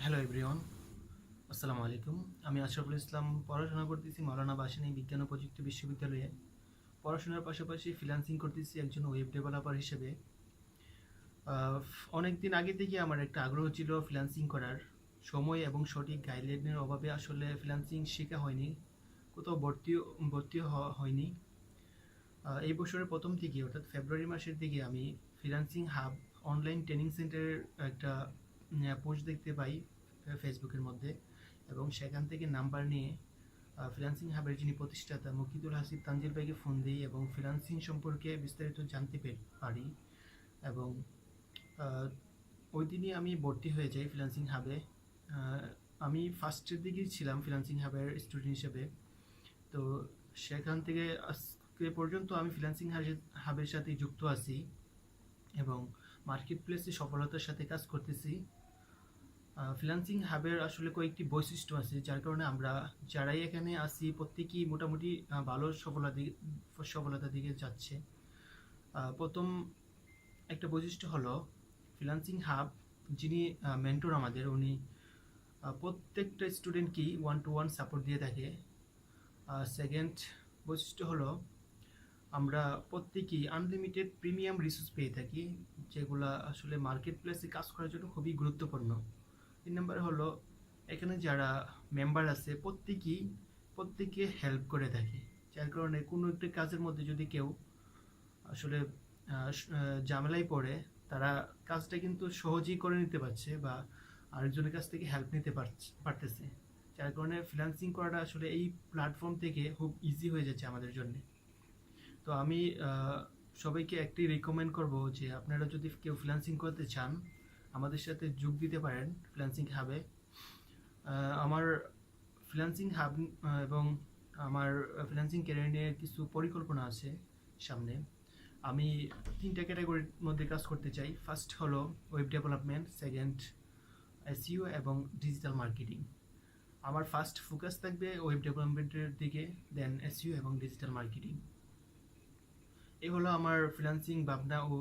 Hello everyone, আসসালামু আলাইকুম। আমি আশরাফুল ইসলাম পড়াশোনা করতেছি মাওলানা ভাসানী বিজ্ঞান ও প্রযুক্তি বিশ্ববিদ্যালয়ে। পড়াশোনার পাশাপাশি ফ্রিল্যান্সিং করতেছি একজন ওয়েব ডেভেলপার হিসেবে। অনেক দিন আগে থেকে আমার একটা আগ্রহ ছিল ফ্রিল্যান্সিং করার। সময় এবং সঠিক গাইডলাইনের অভাবে আসলে ফ্রিল্যান্সিং শেখা হয়নি, কোথাও ভর্তিও হয়নি। এই বছরের প্রথম দিকে অর্থাৎ ফেব্রুয়ারি মাসের দিকে আমি ফ্রিল্যান্সিং হাব অনলাইন ট্রেনিং সেন্টারের একটা পোস্ট দেখতে পাই ফেসবুকের মধ্যে, এবং সেখান থেকে নাম্বার নিয়ে ফ্রিল্যান্সিং হাবের যিনি প্রতিষ্ঠাতা মুকিদুল হাসিব তানজিল ভাইকে ফোন দিই এবং ফ্রিল্যান্সিং সম্পর্কে বিস্তারিত জানতে পারি। এবং ওই দিনই আমি ভর্তি হয়ে যাই ফ্রিল্যান্সিং হাবে। আমি ফার্স্টের দিকেই ছিলাম ফ্রিল্যান্সিং হাবের স্টুডেন্ট হিসেবে। তো সেখান থেকে আজকে পর্যন্ত আমি ফ্রিল্যান্সিং হাবের সাথে যুক্ত আছি এবং মার্কেট প্লেসে সফলতার সাথে কাজ করতেছি। ফ্রিল্যান্সিং হাবের আসলে কয়েকটি বৈশিষ্ট্য আছে, যার কারণে আমরা যারাই এখানে আসি প্রত্যেকেই মোটামুটি ভালো সফলতার দিকে যাচ্ছে। প্রথম একটা বৈশিষ্ট্য হলো ফ্রিল্যান্সিং হাব যিনি মেন্টর আমাদের, উনি প্রত্যেকটা স্টুডেন্টকেই 1-to-1 সাপোর্ট দিয়ে থাকে। সেকেন্ড বৈশিষ্ট্য হলো আমরা প্রত্যেকেই আনলিমিটেড প্রিমিয়াম রিসোর্স পেয়ে থাকি, যেগুলো আসলে মার্কেট প্লেসে কাজ করার জন্য খুবই গুরুত্বপূর্ণ। 3 নম্বর হলো এখানে যারা মেম্বার আছে প্রত্যেকে হেল্প করে থাকে, যার কারণে কোনো একটা কাজের মধ্যে যদি কেউ আসলে ঝামেলায় পড়ে, তারা কাজটা কিন্তু সহজেই করে নিতে পারছে বা আরেকজনের কাছ থেকে হেল্প নিতে পারতেছে, যার কারণে ফ্রিল্যান্সিং করাটা আসলে এই প্ল্যাটফর্ম থেকে খুব ইজি হয়ে যাচ্ছে আমাদের জন্য। তো আমি সবাইকে একটি রিকমেন্ড করব যে আপনারা যদি কেউ ফ্রিল্যান্সিং করতে চান আমাদের সাথে যোগ দিতে পারেন ফ্রিল্যান্সিং হাবে। আমার ফ্রিল্যান্সিং হাব এবং আমার ফ্রিল্যান্সিং ক্যারিয়ার নিয়ে কিছু পরিকল্পনা আছে সামনে। আমি 3টা ক্যাটাগরির মধ্যে কাজ করতে চাই। ফার্স্ট হলো ওয়েব ডেভেলপমেন্ট, সেকেন্ড এসইও এবং ডিজিটাল মার্কেটিং। আমার ফার্স্ট ফোকাস থাকবে ওয়েব ডেভেলপমেন্টের দিকে, দেন এসইও এবং ডিজিটাল মার্কেটিং। এই হলো আমার ফ্রিল্যান্সিং ভাবনা ও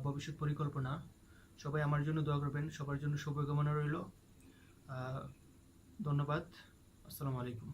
ভবিষ্যৎ পরিকল্পনা। সবাই আমার জন্য দোয়া করবেন, সবার জন্য শুভকামনা রইল। ধন্যবাদ। আসসালামু আলাইকুম।